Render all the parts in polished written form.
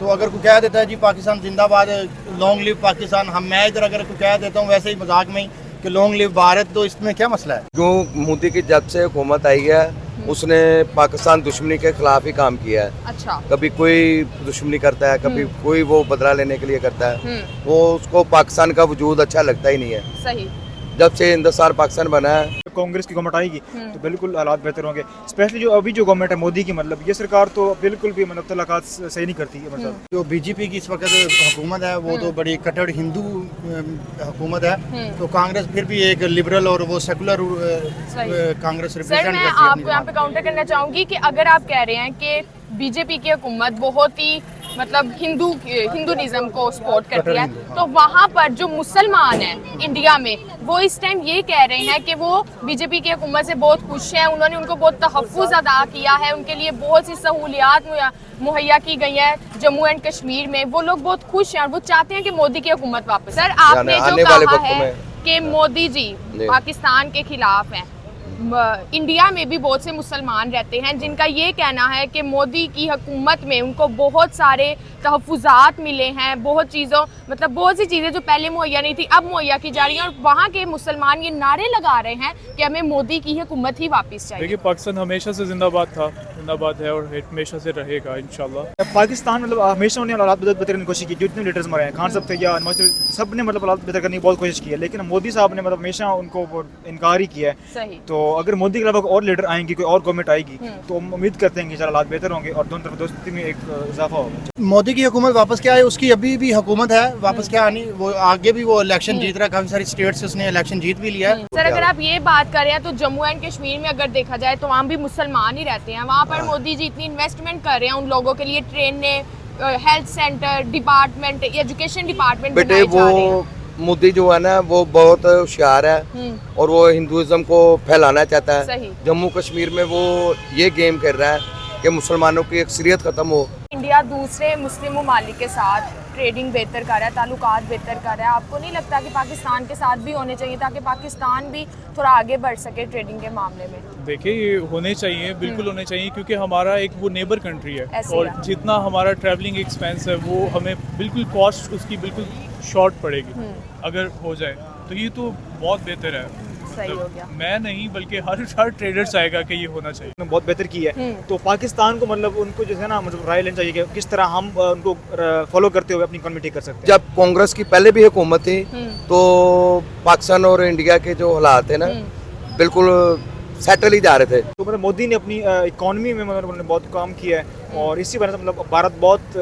तो अगर कोई कह देता है जी पाकिस्तान जिंदाबाद, लॉन्ग लिव पाकिस्तान, मैं इधर अगर कोई कह देता हूँ वैसे ही मजाक में ही कि लॉन्ग लिव भारत, तो इसमें क्या मसला है? जो मोदी की जब से हुकूमत आई है उसने पाकिस्तान दुश्मनी के खिलाफ ही काम किया है। अच्छा। कभी कोई दुश्मनी करता है, कभी कोई वो बदला लेने के लिए करता है। वो उसको पाकिस्तान का वजूद अच्छा लगता ही नहीं है। सही। जब से हिंदुस्तान पाकिस्तान बना है, कांग्रेस की गवर्नमेंट आएगी तो बिल्कुल हालात बेहतर होंगे। स्पेशली जो अभी जो गवर्नमेंट है मोदी की, मतलब ये सरकार तो बिल्कुल भी मतलब तलाकात सही नहीं करती है। मतलब जो बीजेपी की इस वक्त हुकूमत है वो तो बड़ी कट्टर हिंदू हुकूमत है, तो कांग्रेस फिर भी एक लिबरल और वो सेकुलर कांग्रेस सर रिप्रेजेंट मैं करती है। आपको यहाँ पे काउंटर करना चाहूंगी कि अगर आप कह रहे हैं कि बीजेपी की हुकूमत बहुत ही मतलब हिंदुइज्म को सपोर्ट करती है, तो वहाँ पर जो मुसलमान हैं इंडिया में वो इस टाइम ये कह रहे हैं कि वो बीजेपी की हुकूमत से बहुत खुश हैं, उन्होंने उनको बहुत तहफ़्फ़ुज़ अदा किया है, उनके लिए बहुत सी सहूलियात मुहैया की गई है जम्मू एंड कश्मीर में, वो लोग बहुत खुश हैं और वो चाहते हैं कि मोदी की हुकूमत वापस। सर आपने जो कहा है कि मोदी जी पाकिस्तान के खिलाफ हैं, इंडिया में भी बहुत से मुसलमान रहते हैं जिनका ये कहना है कि मोदी की हुकूमत में उनको बहुत सारे तहफ़्फ़ुज़ात मिले हैं, बहुत सी चीज़ें जो पहले मुहैया नहीं थी अब मुहैया की जा रही हैं, और वहाँ के मुसलमान ये नारे लगा रहे हैं कि हमें मोदी की हुकूमत ही वापस चाहिए। देखिए पाकिस्तान हमेशा से जिंदाबाद है और हमेशा से रहेगा इंशाल्लाह। पाकिस्तान मतलब हमेशा उन्होंने हालात बेहतर करने की कोशिश की। जितने लीडर्स मरे हैं, खान साहब थे या नवाज शरीफ, सब ने मतलब हालात बेहतर करने की बहुत कोशिश की है, लेकिन मोदी साहब ने मतलब हमेशा उनको इनकार ही किया है। सही। तो अगर मोदी के अलावा और लीडर आएंगे, कोई और गवर्नमेंट आएगी, तो हम उम्मीद करते हैं कि हालात बेहतर होंगे और दोनों तरफ दोस्ती में एक इजाफा होगा। मोदी की हुकूमत वापस क्या है, उसकी अभी भी हुकूमत है, वापस क्या आनी, वो आगे भी वो इलेक्शन जीत रहा है, काफी सारी स्टेट से उसने इलेक्शन जीत भी लिया है। सर अगर आप ये बात कर रहे हैं तो जम्मू एंड कश्मीर में अगर देखा जाए तो वहाँ भी मुसलमान ही रहते हैं, वहाँ पर मोदी जी इतनी इन्वेस्टमेंट कर रहे हैं उन लोगों के लिए, ट्रेनें, health centre, department, education department बेटे वो मोदी जो है ना वो बहुत होशियार है और वो हिंदुइज्म को फैलाना चाहता है। जम्मू कश्मीर में वो ये गेम कर रहा है कि मुसलमानों की अक्सरियत खत्म हो। इंडिया दूसरे मुस्लिम ममालिक के साथ ट्रेडिंग बेहतर कर रहा है, ताल्लुकात बेहतर कर रहा है, आपको नहीं लगता कि पाकिस्तान के साथ भी होने चाहिए ताकि पाकिस्तान भी थोड़ा आगे बढ़ सके ट्रेडिंग के मामले में? देखिए ये होने चाहिए, बिल्कुल होने चाहिए, क्योंकि हमारा एक वो नेबर कंट्री है और जितना हमारा ट्रैवलिंग एक्सपेंस है वो हमें बिल्कुल कॉस्ट उसकी बिल्कुल शॉर्ट पड़ेगी अगर हो जाए, तो ये तो बहुत बेहतर है। सही हो गया। मैं नहीं बल्कि हर ट्रेडर चाहेगा कि ये होना चाहिए। बहुत बेहतर की है, तो पाकिस्तान को मतलब उनको जो है ना मतलब राय लेनी चाहिए कि किस तरह हम उनको फॉलो करते हुए अपनी इकोनॉमी ठीक कर सकते हैं। जब कांग्रेस की पहले भी हुकूमत थी तो पाकिस्तान और इंडिया के जो हालात है ना बिल्कुल सेटल ही जा रहे थे। तो मतलब मोदी ने अपनी इकोनॉमी में मतलब उन्होंने बहुत काम किया है और इसी वजह से मतलब भारत बहुत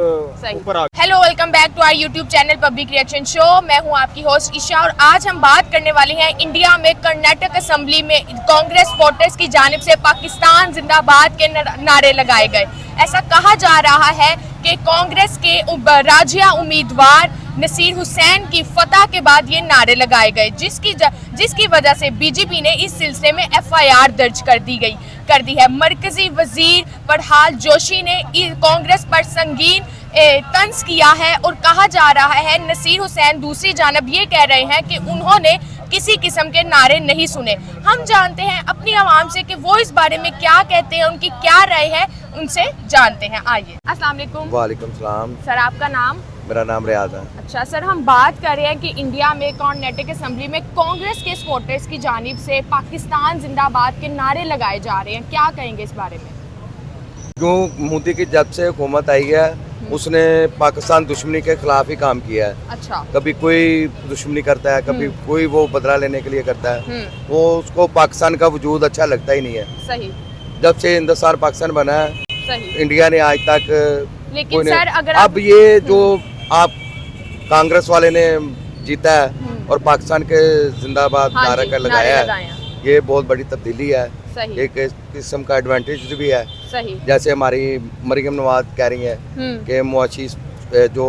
ऊपर आ गया। Hello, welcome back to our YouTube channel public reaction show. मैं हूं आपकी होस्ट ईशा और आज हम बात करने वाले हैं इंडिया में कर्नाटक असेंबली में कांग्रेस वोटर्स की जानिब से पाकिस्तान जिंदाबाद के नारे लगाए गए। ऐसा कहा जा रहा है कि कांग्रेस के राज्य उम्मीदवार नसीर हुसैन की फतह के बाद ये नारे लगाए गए, जिसकी वजह से बीजेपी ने इस सिलसिले में FIR दर्ज कर दी है। मरकजी वजीर प्रहलाद जोशी ने कांग्रेस पर संगीन तंज किया है और कहा जा रहा है नसीर हुसैन दूसरी जानब ये कह रहे हैं कि उन्होंने किसी किस्म के नारे नहीं सुने। हम जानते हैं अपनी आवाम से कि वो इस बारे में क्या कहते हैं, उनकी क्या राय है, उनसे जानते हैं। आइए। अस्सलाम वालेकुम। वालेकुम सलाम। सर आपका नाम? मेरा नाम रियाज है। अच्छा सर, हम बात कर रहे हैं कि इंडिया में कर्नाटक असेंबली में कांग्रेस के सपोर्टर्स की जानिब से पाकिस्तान जिंदाबाद के नारे लगाए जा रहे हैं, क्या कहेंगे इस बारे में? जो मोदी की जब से हुकूमत आई है उसने पाकिस्तान दुश्मनी के खिलाफ ही काम किया है। अच्छा। कभी कोई दुश्मनी करता है, कभी कोई वो बदला लेने के लिए करता है। वो उसको पाकिस्तान का वजूद अच्छा लगता ही नहीं है। सही। जब से हिंदुस्तान पाकिस्तान बना है सही। इंडिया ने आज तक लेकिन सर अगर अब ये जो आप कांग्रेस वाले ने जीता है और पाकिस्तान के जिंदाबाद नारा का लगाया है, ये बहुत बड़ी तब्दीली है। सही। एक किस्म का एडवांटेज भी है। सही। जैसे हमारी मरियम नवाज कह रही है कि मुआशी जो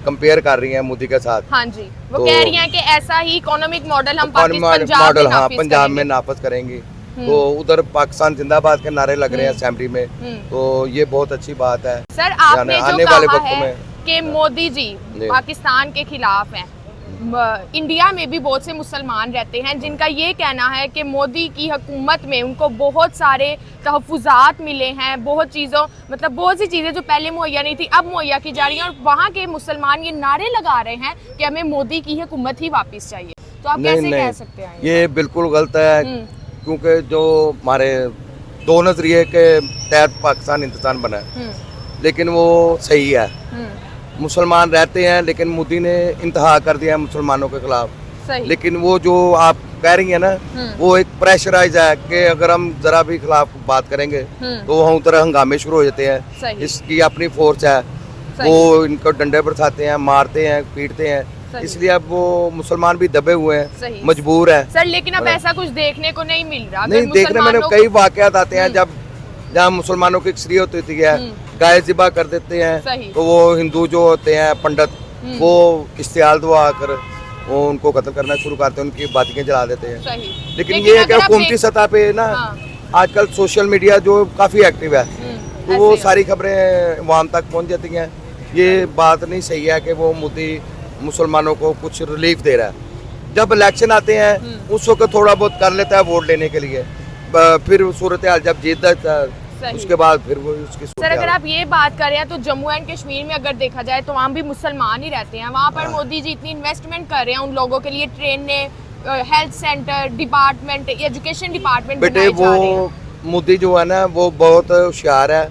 कंपेयर कर रही है मोदी के साथ। हाँ जी, वो कह रही हैं कि ऐसा ही इकोनॉमिक मॉडल हम पंजाब में नाफिज करेंगे। तो उधर पाकिस्तान जिंदाबाद के नारे लग रहे हैं असेंबली में, तो ये बहुत अच्छी बात है। सर आपने जो कहा है कि मोदी जी पाकिस्तान के खिलाफ हैं, इंडिया में भी बहुत से मुसलमान रहते हैं जिनका ये कहना है कि मोदी की हुकूमत में उनको बहुत सारे तहफ़्फ़ुज़ात मिले हैं, बहुत सी चीज़ें जो पहले मुहैया नहीं थी अब मुहैया की जा रही हैं, और वहाँ के मुसलमान ये नारे लगा रहे हैं कि हमें मोदी की हुकूमत ही वापस चाहिए। तो आप कैसे कह सकते हैं ये बिल्कुल गलत है, क्योंकि जो हमारे दो नजरिए के तहत पाकिस्तान हिंदुस्तान बना है, लेकिन वो सही है। मुसलमान रहते हैं, लेकिन मोदी ने इंतहा कर दिया है मुसलमानों के खिलाफ। लेकिन वो जो आप कह रही है ना, वो एक प्रेशराइज है कि अगर हम जरा भी खिलाफ बात करेंगे तो वहाँ उधर हंगामे शुरू हो जाते हैं। इसकी अपनी फोर्स है, वो इनको डंडे बरसाते हैं, मारते हैं, पीटते हैं, इसलिए अब वो मुसलमान भी दबे हुए हैं, मजबूर है सर। लेकिन अब ऐसा कुछ देखने को नहीं मिल रहा। नहीं, देखने में कई वाकयात आते हैं जहाँ मुसलमानों की एक्सरी होती है, गाय ज़िबा कर देते हैं, तो वो हिंदू जो होते हैं पंडित, वो इस्तेहाल दुआ कर वो उनको कत्ल करना शुरू करते हैं, उनकी बातियाँ जला देते हैं। लेकिन ये है कि हुकूमती सतह पे ना आजकल सोशल मीडिया जो काफ़ी एक्टिव है, तो वो सारी खबरें अवाम तक पहुँच जाती हैं। ये बात नहीं सही है कि वो मोदी मुसलमानों को कुछ रिलीफ दे रहा है। जब इलेक्शन आते हैं उस वक्त थोड़ा बहुत कर लेता है वोट लेने के लिए, फिर सूरत हाल जब जीत जाता है उसके बाद फिर वो उसकी सर अगर आप ये बात कर रहे हैं तो जम्मू एंड कश्मीर में अगर देखा जाए तो वहाँ भी मुसलमान ही रहते हैं। वहाँ पर मोदी जी इतनी इन्वेस्टमेंट कर रहे हैं उन लोगों के लिए, ट्रेनें, health centre, department, education department बेटे। वो मोदी जो है ना वो बहुत होशियार है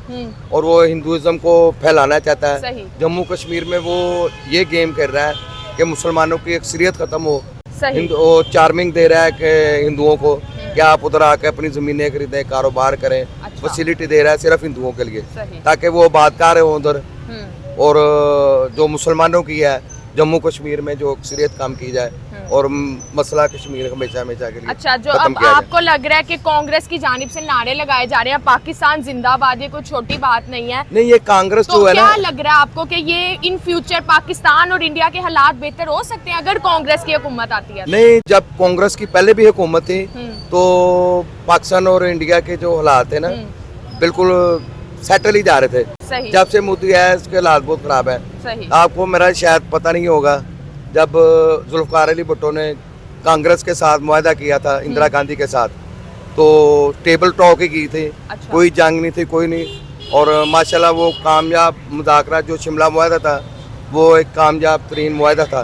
और वो हिंदुइज्म को फैलाना चाहता है। जम्मू कश्मीर में वो ये गेम कर रहा है कि मुसलमानों की अक्सरियत खत्म हो, वो चार्मिंग दे रहा है कि हिंदुओं को कि आप उधर आकर अपनी ज़मीनें खरीदें, कारोबार करें। फैसिलिटी दे रहा है सिर्फ हिंदुओं के लिए, ताकि वो आबादकार हो उधर। और जो मुसलमानों की है जम्मू कश्मीर में जो अक्सरियत काम की जाए और मसला कश्मीर हमेशा हमेशा के लिए। अच्छा, जो अब आपको लग रहा है कि कांग्रेस की जानिब से नारे लगाए जा रहे हैं पाकिस्तान जिंदाबाद, ये कोई छोटी बात नहीं है। नहीं, ये कांग्रेस तो जो है ना, क्या लग रहा है आपको कि ये इन फ्यूचर पाकिस्तान और इंडिया के हालात बेहतर हो सकते हैं अगर कांग्रेस की हुकूमत आती है? नहीं, जब कांग्रेस की पहले भी हुकूमत थी तो पाकिस्तान और इंडिया के जो हालात है ना बिल्कुल सेटल ही जा रहे थे। जब से मोदी है इसके हालात बहुत खराब है। आपको मेरा शायद पता नहीं होगा, जब जुल्फ़िकार अली भुट्टो ने कांग्रेस के साथ मुआहदा किया था इंदिरा गांधी के साथ, तो टेबल टॉक ही की थी। कोई जंग नहीं थी, कोई नहीं। और माशाल्लाह वो कामयाब मुज़ाकरा जो शिमला मुआहदा था वो एक कामयाब तरीन मुआहदा था।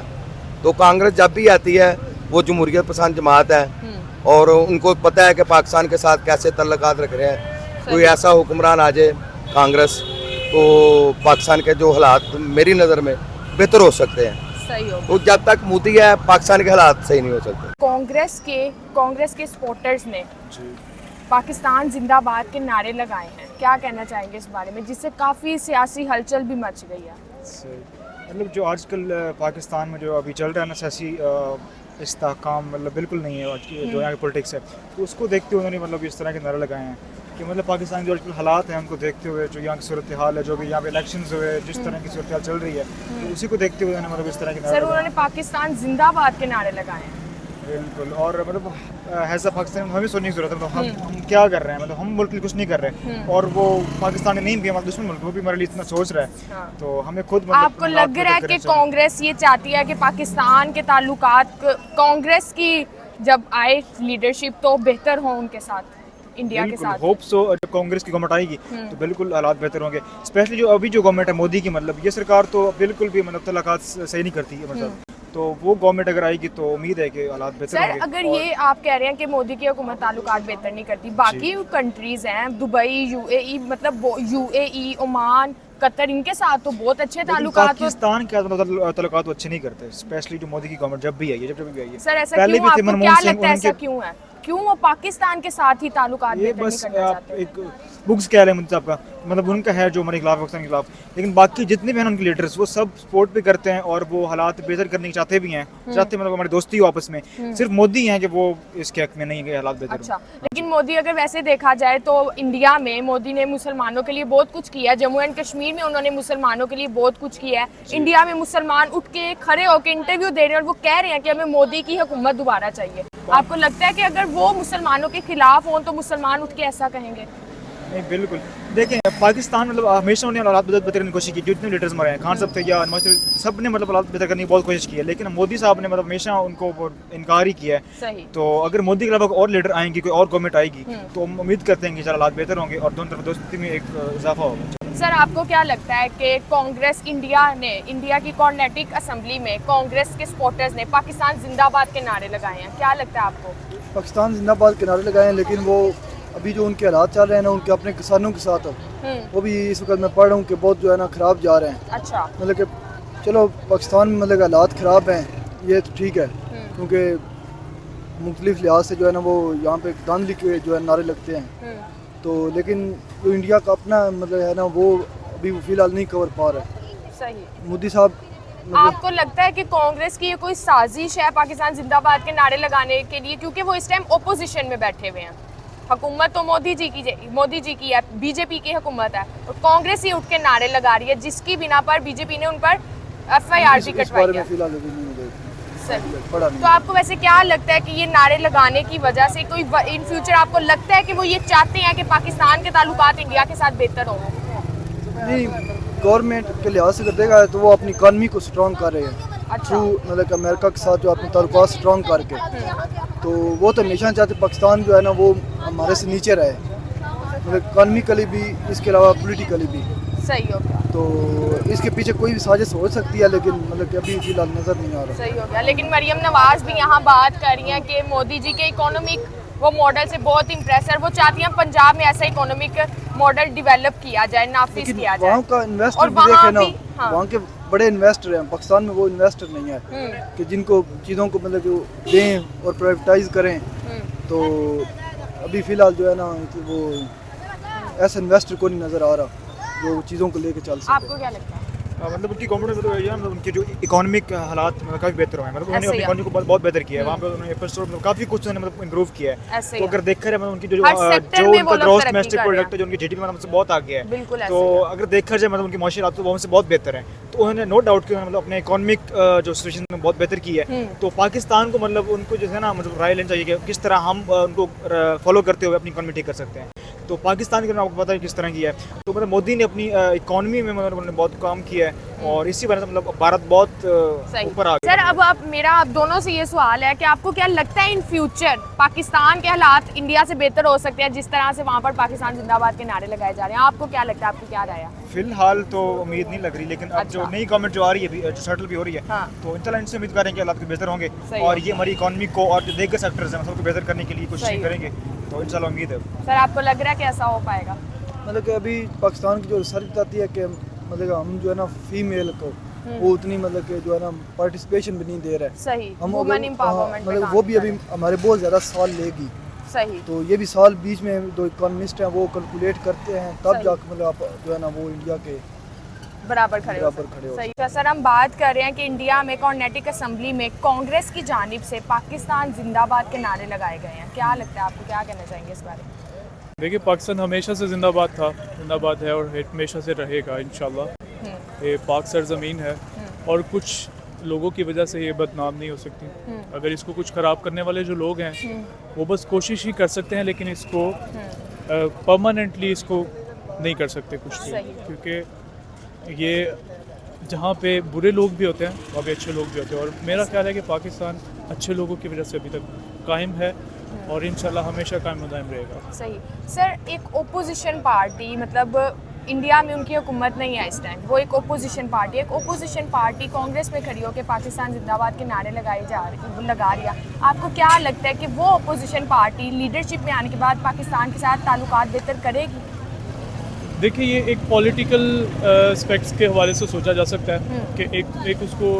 तो कांग्रेस जब भी आती है वो जमहूरियत पसंद जमात है और उनको पता है कि पाकिस्तान के साथ कैसे तल्लुकात रख रहे हैं। कोई ऐसा हुक्मरान आ जाए कांग्रेस तो पाकिस्तान के जो हालात मेरी नज़र में बेहतर हो सकते हैं। तो जब तक मोदी है पाकिस्तान के हालात सही नहीं हो सकते। कांग्रेस के सपोर्टर्स ने पाकिस्तान जिंदाबाद के नारे लगाए हैं, क्या कहना चाहेंगे इस बारे में, जिससे काफ़ी सियासी हलचल भी मच गई है? मतलब जो आजकल पाकिस्तान में जो अभी चल रहा है ना सियासी इस्तेहकाम, मतलब बिल्कुल नहीं है आज की जो यहाँ की पॉलिटिक्स है, तो उसको देखते हुए उन्होंने मतलब इस तरह के नारे लगाए हैं कि मतलब पाकिस्तान जो आजकल हालात हैं उनको देखते हुए, जो यहाँ की सूरत हाल है, जो भी यहाँ पे इलेक्शंस हुए, जिस तरह की सूरत हाल चल रही है, तो उसी को देखते हुए उन्होंने मतलब इस तरह के नारे। सर उन्होंने पाकिस्तान जिंदाबाद के नारे लगाए हैं। बिल्कुल, और मतलब ऐसा पाकिस्तान हमें सोचने की जरूरत है, मतलब हम क्या कर रहे हैं, मतलब हम मुल्क के लिए कुछ नहीं कर रहे और वो पाकिस्तान नहीं भी हमारा दुश्मन मुल्क, वो भी हमारे लिए इतना सोच रहा है। तो हमें खुद मतलब आपको लग रहा है कि कांग्रेस ये चाहती है कि पाकिस्तान के ताल्लुकात, कांग्रेस की जब आए लीडरशिप तो बेहतर हो उनके साथ, इंडिया के साथ? Hope so. जब कांग्रेस की गवर्नमेंट आएगी तो बिल्कुल हालात बेहतर होंगे। स्पेशली जो अभी जो गवर्नमेंट है मोदी की, मतलब ये सरकार तो बिल्कुल भी मतलब तलाकात सही नहीं करती है, मतलब तो वो गवर्नमेंट अगर आएगी तो उम्मीद है कि हालात बेहतर होंगे। सर अगर ये आप कह रहे हैं कि मोदी की हुकूमत ताल्लुकात बेहतर नहीं करती, बाकी कंट्रीज हैं दुबई, यूएई, मतलब यूएई, ओमान, कतर, इनके साथ तो बहुत अच्छे ताल्लुकात। पाकिस्तान के ताल्लुकात अच्छे नहीं करते, स्पेशली जो मोदी की गवर्नमेंट जब भी आई है, जब भी आई है। सर ऐसा क्यों, आपको क्या लगता है ऐसा क्यों है? क्यों वो पाकिस्तान के साथ ही ताल्लुकात बेहतर नहीं करना चाहते? एक बुक्स कह रहे हैं मुझे आपका, मतलब उनका है जो हमारे खिलाफ, पाकिस्तान के खिलाफ, लेकिन बाकी जितने भी हैं उनके लीडर्स वो सब सपोर्ट भी करते हैं और वो हालात बेहतर करने की चाहते भी हैं, चाहते मतलब हमारी दोस्ती हो आपस में। सिर्फ मोदी हैं कि वो इसके हक में नहीं है हालात बेहतर। अच्छा, लेकिन मोदी अगर वैसे देखा जाए तो इंडिया में मोदी ने मुसलमानों के लिए बहुत कुछ किया, जम्मू एंड कश्मीर में उन्होंने मुसलमानों के लिए बहुत कुछ किया है। इंडिया में मुसलमान उठ के खड़े होकर इंटरव्यू दे रहे हैं और वो कह रहे हैं कि हमें मोदी की हुकूमत दोबारा चाहिए। आपको लगता है कि अगर वो मुसलमानों के खिलाफ हों तो मुसलमान उठ के ऐसा कहेंगे? नहीं बिल्कुल, देखें पाकिस्तान मतलब हमेशा उन्होंने हालात बेहतर करने की कोशिश की, जितने लीडर्स मरे हैं, खान साहब थे या नवाज शरीफ, सब ने मतलब हालात बेहतर करने की बहुत कोशिश की है, लेकिन मोदी साहब ने मतलब हमेशा उनको इनकार ही किया है। सही। तो अगर मोदी के अलावा कोई और लीडर आएंगे, कोई और गवर्नमेंट आएगी, तो हम उम्मीद करते हैं कि इंशाल्लाह हालात बेहतर होंगे और दोनों तरफ दोस्ती में एक इजाफा होगा। सर आपको क्या लगता है कि कांग्रेस इंडिया की कॉर्नेटिक असेंबली में कांग्रेस के सपोर्टर्स ने पाकिस्तान जिंदाबाद के नारे लगाए हैं, क्या लगता है आपको? पाकिस्तान जिंदाबाद के नारे लगाए हैं, लेकिन वो अभी जो उनके हालात चल रहे हैं ना उनके अपने किसानों के साथ, वो भी इस वक्त मैं पढ़ रहा हूँ कि बहुत जो है ना ख़राब जा रहे हैं। अच्छा। मतलब कि चलो पाकिस्तान में मतलब हालात ख़राब हैं, ये तो ठीक है, क्योंकि मुख्तलिफ लिहाज से जो है ना वो यहाँ पे दांधली के जो है नारे लगते हैं, तो लेकिन जो इंडिया का अपना मतलब है ना वो अभी फ़िलहाल नहीं कवर पा रहा है। सही। मोदी साहब आपको लगता है कि कांग्रेस की ये कोई साजिश है पाकिस्तान जिंदाबाद के नारे लगाने के लिए, क्योंकि वो इस टाइम ओपोजिशन में बैठे हुए हैं? हुकूमत तो मोदी जी की है, बीजेपी की हुकूमत है, और कांग्रेस ही उठ के नारे लगा रही है, जिसकी बिना पर बीजेपी ने उन पर FIR भी कटवाई है। तो आपको वैसे क्या लगता है कि ये नारे लगाने की वजह से कोई इन फ्यूचर आपको लगता है कि वो ये चाहते हैं कि पाकिस्तान के ताल्लुकात इंडिया के साथ बेहतर हों? नहीं, गवर्नमेंट के लिहाज से देगा तो वो अपनी इकानमी को स्ट्रॉन्ग कर रहे हैं। अच्छा। थ्रू मतलब अमेरिका के साथ जो अपने ताल्लुकात स्ट्रॉन्ग करके, तो वो तो हमेशा चाहते पाकिस्तान जो है ना वो हमारे से नीचे रहे, मतलब इकानमिकली भी, इसके अलावा पोलिटिकली भी। सही हो गया। तो इसके पीछे कोई भी साजिश हो सकती है, लेकिन मतलब कि अभी फिलहाल नज़र नहीं आ रहा। सही हो गया। लेकिन मरियम नवाज भी यहाँ बात कर रही हैं कि मोदी जी के इकोनॉमिक वो मॉडल से बहुत इम्प्रेस है, वो चाहती हैं पंजाब में ऐसा इकोनॉमिक मॉडल डेवलप किया जाए, नाफिज किया जाए। वहाँ का इन्वेस्टर भी देखे ना, वहाँ के बड़े इन्वेस्टर हैं, पाकिस्तान में वो इन्वेस्टर नहीं है कि जिनको चीज़ों को मतलब कि दें और प्राइवेटाइज करें। तो अभी फ़िलहाल जो है ना वो ऐसा इन्वेस्टर को नहीं नज़र आ रहा जो चीज़ों को लेके चल सके। आपको क्या लगता है? मतलब उनकी गवर्नमेंट मतलब ये है, मतलब उनके जो इकोनॉमिक हालात मतलब काफ़ी बेहतर हुए हैं, मतलब उन्होंने अपनी इकोनॉमी को बहुत बेहतर किया है, वहाँ पे उन्होंने मतलब काफ़ी कुछ उन्होंने मतलब इम्प्रूव किया है। तो अगर देखा जाए मतलब उनकी जो उनका ग्रॉस डोमेस्टिक प्रोडक्ट है, जो उनकी GDP मतलब बहुत आगे है, तो अगर देखा जाए मतलब उनकी माशी हालात तो वो हमसे बहुत बेहतर है। तो उन्होंने नो डाउट कि मतलब अपने इकोनॉमिक जो सिचुएशन में बहुत बेहतर की है। तो पाकिस्तान को मतलब उनको जो है ना मतलब राय लेनी चाहिए कि किस तरह हम उनको फॉलो करते हुए अपनी इकोनॉमी ठीक कर सकते हैं। तो पाकिस्तान के आपको पता है किस तरह की है, तो मतलब मोदी ने अपनी इकोनॉमी में मतलब उन्होंने बहुत काम किया है, और इसी वजह से मतलब भारत बहुत ऊपर आ गया। सर अब आप दोनों से ये सवाल है कि आपको क्या लगता है इन फ्यूचर पाकिस्तान के हालात इंडिया से बेहतर हो सकते हैं, जिस तरह से वहाँ पर पाकिस्तान जिंदाबाद के नारे लगाए जा रहे हैं? आपको क्या लगता है, आपकी क्या राय है? फिलहाल तो उम्मीद नहीं लग रही, लेकिन अब जो नई गवर्नमेंट जो आ रही है, जो सेटल भी हो रही है, तो इंशाल्लाह इनसे उम्मीद करेंगे हालात बेहतर होंगे, और ये हमारी इकोनॉमी को और जो दीगर सेक्टर्स हैं सबको बेहतर करने के लिए कोशिश करेंगे, तो इंशाल्लाह उम्मीद है। सर आपको लग रहा है कि ऐसा हो पाएगा? मतलब कि अभी पाकिस्तान की जो रिसर्च बताती है कि मतलब हम जो है ना फीमेल को वो उतनी मतलब कि जो है ना पार्टिसिपेशन भी नहीं दे रहा है। सही। हम वुमेन एम्पावरमेंट मतलब वो भी अभी हमारे बहुत ज़्यादा साल लेगी। सही। तो ये भी साल बीच में दो इकोनॉमिस्ट हैं वो कैलकुलेट करते हैं, तब जाकर मतलब आप जो है ना वो इंडिया के बराबर खड़े हो। सही। तो सर हम बात कर रहे हैं कि इंडिया में कॉर्नेटिक असेंबली में कांग्रेस की जानिब से पाकिस्तान जिंदाबाद के नारे लगाए गए हैं, क्या लगता है आपको, क्या कहना चाहेंगे इस बारे में? देखिए पाकिस्तान हमेशा से जिंदाबाद है और हमेशा से रहेगा इंशाल्लाह। ये पाक सरजमीन है और कुछ लोगों की वजह से ये बदनाम नहीं हो सकती। अगर इसको कुछ ख़राब करने वाले जो लोग हैं वो बस कोशिश ही कर सकते हैं, लेकिन इसको परमानेंटली इसको नहीं कर सकते कुछ भी, क्योंकि ये जहाँ पे बुरे लोग भी होते हैं वहाँ पे अच्छे लोग भी होते हैं, और मेरा ख्याल है कि पाकिस्तान अच्छे लोगों की वजह से अभी तक कायम है और इंशाल्लाह हमेशा कायम दायम रहेगा। सही। सर एक ओपोजिशन पार्टी मतलब इंडिया में उनकी हुकूमत नहीं है इस टाइम, वो एक ओपोजिशन पार्टी कांग्रेस में खड़ी होकर पाकिस्तान जिंदाबाद के नारे लगा रही है। आपको क्या लगता है कि वो ओपोजिशन पार्टी लीडरशिप में आने के बाद पाकिस्तान के साथ ताल्लुकात बेहतर करेगी? देखिए ये एक पॉलिटिकल एस्पेक्ट्स के हवाले से सोचा जा सकता है कि एक उसको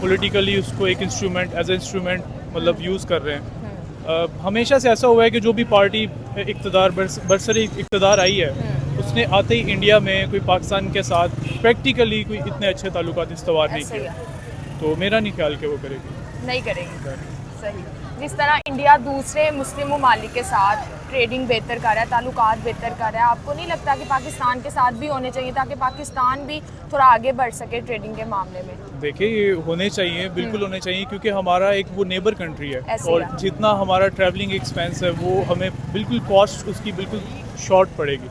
पॉलिटिकली उसको एक इंस्ट्रूमेंट एज ए इंस्ट्रूमेंट मतलब यूज़ कर रहे हैं। हमेशा से ऐसा हुआ है कि जो भी पार्टी बरसरी इक़्तिदार आई है उसने आते ही इंडिया में कोई पाकिस्तान के साथ प्रैक्टिकली कोई इतने अच्छे ताल्लुकात इस्तवार नहीं किए, तो मेरा नहीं ख्याल कि वो नहीं करेगी। सही। जिस तरह इंडिया दूसरे मुस्लिम ममालिक के साथ ट्रेडिंग बेहतर कर रहा है, ताल्लुकात बेहतर कर रहा है, आपको नहीं लगता कि पाकिस्तान के साथ भी होने चाहिए ताकि पाकिस्तान भी थोड़ा आगे बढ़ सके ट्रेडिंग के मामले में? देखिए ये होने चाहिए, बिल्कुल होने चाहिए, क्योंकि हमारा एक वो नेबर कंट्री है और जितना हमारा ट्रैवलिंग एक्सपेंस है वो हमें बिल्कुल कॉस्ट उसकी बिल्कुल शॉर्ट पड़ेगी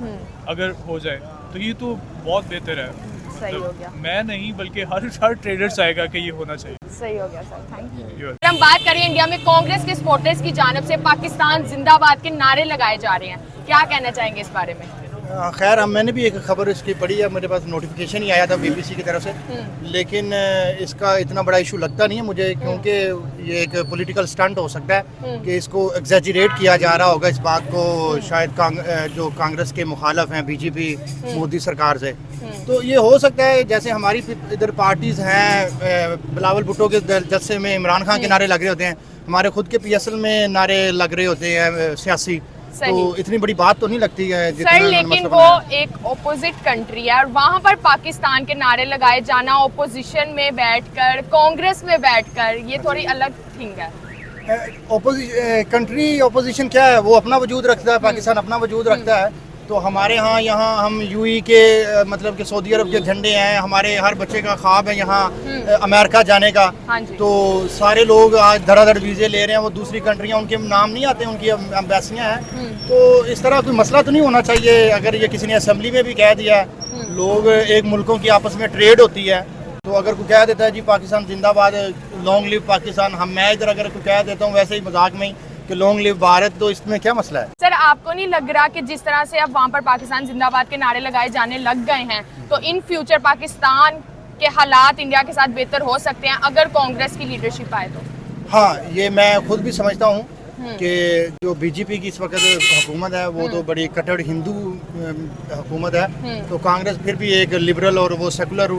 अगर हो जाए, तो ये तो बहुत बेहतर है। सही हो गया। मैं नहीं बल्कि हर ट्रेडर चाहेगा कि ये होना चाहिए। सही हो गया सर, थैंक यू। हम बात करें इंडिया में कांग्रेस के सपोर्टर्स की जानिब से पाकिस्तान जिंदाबाद के नारे लगाए जा रहे हैं, क्या कहना चाहेंगे इस बारे में? खैर मैंने भी एक खबर इसकी पढ़ी है, मेरे पास नोटिफिकेशन ही आया था बीबीसी की तरफ से, लेकिन इसका इतना बड़ा इशू लगता नहीं है मुझे, क्योंकि ये एक पॉलिटिकल स्टंट हो सकता है कि इसको एग्जैजरेट किया जा रहा होगा इस बात को, शायद जो कांग्रेस के मुखालफ हैं बीजेपी मोदी सरकार से, तो ये हो सकता है। जैसे हमारी इधर पार्टीज़ हैं, बिलावल भुट्टो के जलसे में इमरान खान के नारे लग रहे होते हैं, हमारे खुद के PSL में नारे लग रहे होते हैं सियासी, तो इतनी बड़ी बात तो नहीं लगती है सर, लेकिन वो एक ऑपोजिट कंट्री है और वहाँ पर पाकिस्तान के नारे लगाए जाना ओपोजिशन में बैठकर, कांग्रेस में बैठकर, ये थोड़ी अलग थिंग है। कंट्री ओपोजिशन क्या है, वो अपना वजूद रखता है, पाकिस्तान अपना वजूद रखता है, तो हमारे यहाँ हम UAE के मतलब कि सऊदी अरब के झंडे हैं, हमारे हर बच्चे का ख्वाब है यहाँ अमेरिका जाने का, तो सारे लोग आज धड़ाधड़ वीज़े ले रहे हैं, वो दूसरी कंट्रियाँ उनके नाम नहीं आते, उनकी एम्बेसियाँ हैं, तो इस तरह कोई मसला तो नहीं होना चाहिए। अगर ये किसी ने असेंबली में भी कह दिया, लोग एक मुल्कों की आपस में ट्रेड होती है, तो अगर कोई कह देता है जी पाकिस्तान जिंदाबाद, लॉन्ग लिव पाकिस्तान, मैं इधर अगर कोई कह देता हूँ वैसे ही मजाक में ही कि लॉन्ग लिव भारत, तो इसमें क्या मसला है? सर, आपको नहीं लग रहा कि जिस तरह से अब वहाँ पर पाकिस्तान जिंदाबाद के नारे लगाए जाने लग गए हैं, तो इन फ्यूचर पाकिस्तान के हालात इंडिया के साथ बेहतर हो सकते हैं अगर कांग्रेस की लीडरशिप आए तो? हाँ, ये मैं खुद भी समझता हूँ कि जो बीजेपी की इस वक्त हुकूमत है वो तो बड़ी कट्टर हिंदू हुकूमत है, तो कांग्रेस फिर भी एक लिबरल और वो सेकुलर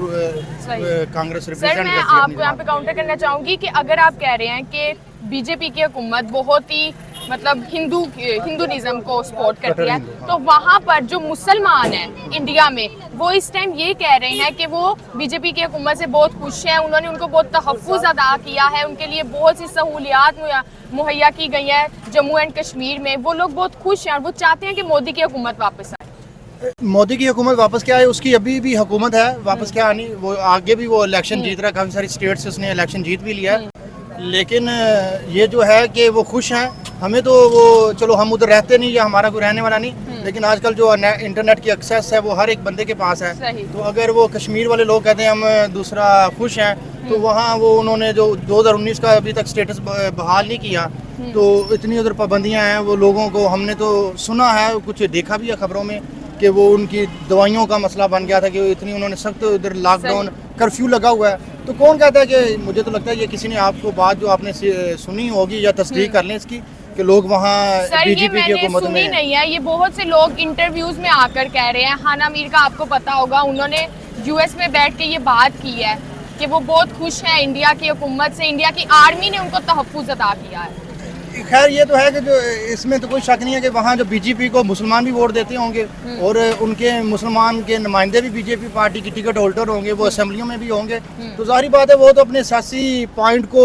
कांग्रेस रिप्रेजेंट करती है। सर, मैं आपको यहाँ पे काउंटर करना चाहूँगी कि अगर आप कह रहे हैं कि बीजेपी की हुकूमत बहुत ही मतलब हिंदुइज्म को सपोर्ट करती है, तो वहाँ पर जो मुसलमान हैं इंडिया में, वो इस टाइम ये कह रहे हैं कि वो बीजेपी की हुकूमत से बहुत खुश हैं, उन्होंने उनको बहुत तहफ़्फ़ुज़ अदा किया है, उनके लिए बहुत सी सहूलियात मुहैया की गई है जम्मू एंड कश्मीर में, वो लोग बहुत खुश हैं और वो चाहते हैं कि मोदी की हुकूमत वापस आए। मोदी की हुकूमत वापस क्या है, उसकी अभी भी हुकूमत है, वापस क्या आनी, वो आगे भी वो इलेक्शन जीत रहा है, काफ़ी सारी स्टेट से उसने इलेक्शन जीत भी लिया है, लेकिन ये जो है कि वो खुश हैं, हमें तो वो चलो हम उधर रहते नहीं या हमारा कोई रहने वाला नहीं, लेकिन आजकल जो इंटरनेट की एक्सेस है वो हर एक बंदे के पास है, तो अगर वो कश्मीर वाले लोग कहते हैं हम दूसरा खुश हैं, तो वहाँ वो उन्होंने जो 2019 का अभी तक स्टेटस बहाल नहीं किया, तो इतनी उधर पाबंदियाँ हैं वो लोगों को, हमने तो सुना है, कुछ देखा भी है खबरों में कि वो उनकी दवाइयों का मसला बन गया था कि इतनी उन्होंने सख्त उधर लॉकडाउन कर्फ्यू लगा हुआ है, तो कौन कहता है कि, मुझे तो लगता है ये किसी ने आपको बात जो आपने सुनी होगी या तस्दीक कर लें इसकी कि लोग वहाँ बीजेपी की हुकूमत में सुनी नहीं है, ये बहुत से लोग इंटरव्यूज में आकर कह रहे हैं। हाना मीर का आपको पता होगा, उन्होंने US में बैठ के ये बात की है कि वो बहुत खुश हैं इंडिया की हुकूमत से, इंडिया की आर्मी ने उनको तहफ़्फ़ुज़ अता किया है। खैर ये तो है कि जो इसमें तो कोई शक नहीं है कि वहाँ जो बीजेपी को मुसलमान भी वोट देते होंगे और उनके मुसलमान के नुमाइंदे भी बीजेपी पार्टी की टिकट होल्डर होंगे, वो असेंबलियों में भी होंगे, तो जाहिर बात है वो तो अपने सियासी पॉइंट को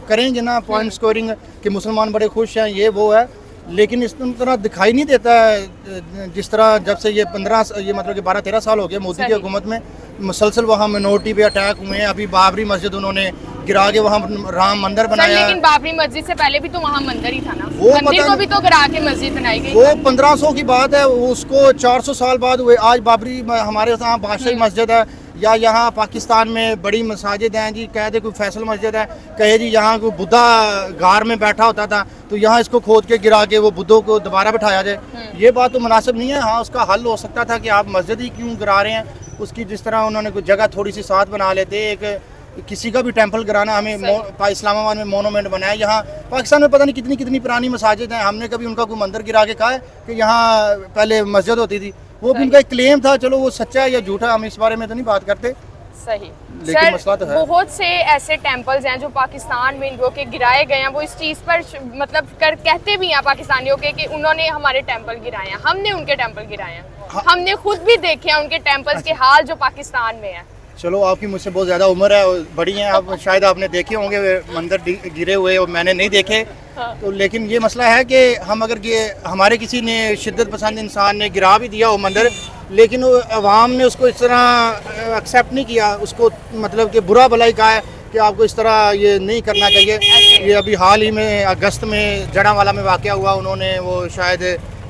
करेंगे ना, पॉइंट स्कोरिंग कि मुसलमान बड़े खुश हैं, ये वो है, लेकिन इस तरह दिखाई नहीं देता है जिस तरह जब से ये मतलब कि 12-13 साल हो गए मोदी की हुकूमत में, मुसलसल वहाँ मिनोरिटी पे अटैक हुए हैं। अभी बाबरी मस्जिद उन्होंने गिरा के वहाँ राम मंदिर बनाया, लेकिन बाबरी मस्जिद से पहले भी तो वहाँ मंदिर ही था ना, वो मंदिर को भी तो गिरा के मस्जिद बनाई गई, वो 1500 की बात है, उसको 400 साल बाद हुए। आज बाबरी हमारे यहाँ बादशाही मस्जिद है, या यहाँ पाकिस्तान में बड़ी मसाजिद हैं जी, कह दे कोई फैसल मस्जिद है, कहे जी यहाँ कोई बुद्धा गार में बैठा होता था, तो यहाँ इसको खोद के गिरा के वो बुद्धों को दोबारा बैठाया जाए, ये बात तो मुनासिब नहीं है। हाँ, उसका हल हो सकता था कि आप मस्जिद ही क्यों गिरा रहे हैं, उसकी जिस तरह उन्होंने कुछ जगह थोड़ी सी साथ बना लेते, एक किसी का भी टेंपल गिराना, हमें इस्लामाबाद में मोनूमेंट बनाया, यहाँ पाकिस्तान में पता नहीं कितनी कितनी पुरानी मसाजिद हैं, हमने कभी उनका कोई मंदिर गिरा के कहा है कि यहाँ पहले मस्जिद होती थी, वो भी उनका एक क्लेम था, चलो वो सच्चा है या झूठा हम इस बारे में तो नहीं बात करते। सही, लेकिन मसला तो है। बहुत से ऐसे टेंपल्स हैं जो पाकिस्तान में जो के गिराए गए हैं, वो इस चीज़ पर मतलब कहते भी हैं पाकिस्तानियों के कि उन्होंने हमारे टेंपल गिराए हैं, हमने उनके टेंपल गिराए हैं, हमने खुद भी देखे हैं उनके टेंपल्स के हाल जो पाकिस्तान में है। चलो, आपकी मुझसे बहुत ज़्यादा उम्र है, बड़ी हैं आप, शायद आपने देखे होंगे मंदिर गिरे हुए और मैंने नहीं देखे, तो लेकिन ये मसला है कि हम अगर ये हमारे किसी ने शिद्दत पसंद इंसान ने गिरा भी दिया वो मंदिर, लेकिन अवाम ने उसको इस तरह एक्सेप्ट नहीं किया, उसको मतलब कि बुरा भलाई कहा है कि आपको इस तरह ये नहीं करना चाहिए। ये अभी हाल ही में अगस्त में जड़ावाला में वाक़या हुआ, उन्होंने वो शायद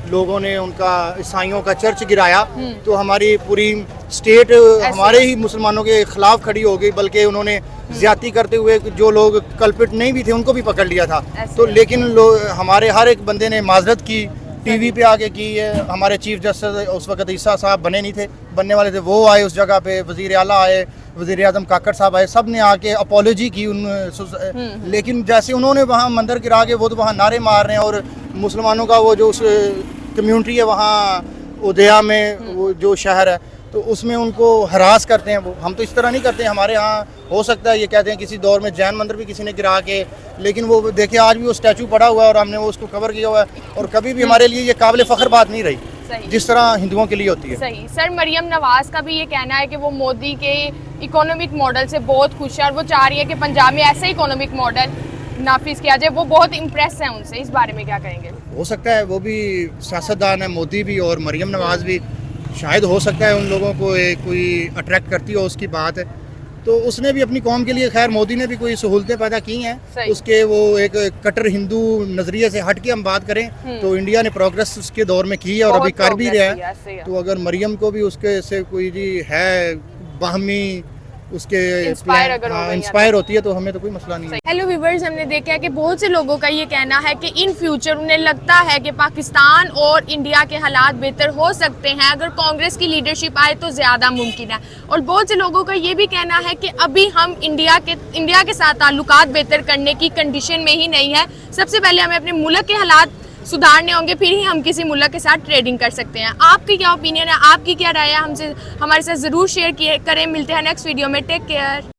लोगों ने उनका ईसाइयों का चर्च गिराया, तो हमारी पूरी स्टेट हमारे ही मुसलमानों के खिलाफ खड़ी हो गई, बल्कि उन्होंने ज्यादती करते हुए जो लोग कल्पिट नहीं भी थे उनको भी पकड़ लिया था। तो लेकिन हमारे हर एक बंदे ने माजरत की, टीवी पे आके की है। हमारे चीफ जस्टिस उस वक्त ईसा साहब बने नहीं थे, बनने वाले थे, वो आए उस जगह पे, वज़ीर आला आए, वज़ीर आज़म काकड़ साहब आए, सब ने आके अपॉलोजी की लेकिन जैसे उन्होंने वहाँ मंदिर गिरा के वो तो वहाँ नारे मार रहे हैं, और मुसलमानों का वो जो उस कम्यूनिटी है वहाँ उदया में, वो जो शहर है, तो उसमें उनको हरास करते हैं। वो हम तो इस तरह नहीं करते। हमारे यहाँ हो सकता है ये कहते हैं किसी दौर में जैन मंदिर भी किसी ने गिरा के, लेकिन वो देखिए आज भी वो स्टैचू पड़ा हुआ है और हमने वो उसको कवर किया हुआ है, और कभी भी हमारे लिए ये काबिल फ़ख्र बात नहीं रही जिस तरह हिंदुओं के लिए होती है। सही। सर, मरियम नवाज का भी ये कहना है कि वो मोदी के इकोनॉमिक मॉडल से बहुत खुश है और वो चाह रही है कि पंजाब में ऐसा इकोनॉमिक मॉडल नाफिज किया जाए। वो बहुत इम्प्रेस है उनसे, इस बारे में क्या कहेंगे? हो सकता है वो भी सियासतदान है, मोदी भी और मरियम नवाज भी, शायद हो सकता है उन लोगों को कोई अट्रैक्ट करती हो, उसकी बात है। तो उसने भी अपनी कौम के लिए, खैर मोदी ने भी कोई सहूलतें पैदा की हैं उसके, वो एक कट्टर हिंदू नज़रिए से हट के हम बात करें तो इंडिया ने प्रोग्रेस उसके दौर में की है और अभी कर भी रहा है। तो अगर मरियम को भी उसके से कोई जी है बाहमी उसके इंस्पायर होती है तो हमें तो कोई मसला नहीं है। हेलो व्यूअर्स, हमने देखा है कि बहुत से लोगों का ये कहना है कि इन फ्यूचर उन्हें लगता है कि पाकिस्तान और इंडिया के हालात बेहतर हो सकते हैं अगर कांग्रेस की लीडरशिप आए तो ज़्यादा मुमकिन है। और बहुत से लोगों का ये भी कहना है कि अभी हम इंडिया के साथ ताल्लुकात बेहतर करने की कंडीशन में ही नहीं है। सबसे पहले हमें अपने मुल्क के हालात सुधारने होंगे, फिर ही हम किसी मुल्क के साथ ट्रेडिंग कर सकते हैं। आपकी क्या ओपिनियन है, आपकी क्या राय है, हमसे हमारे साथ ज़रूर शेयर करें। मिलते हैं नेक्स्ट वीडियो में। Take care.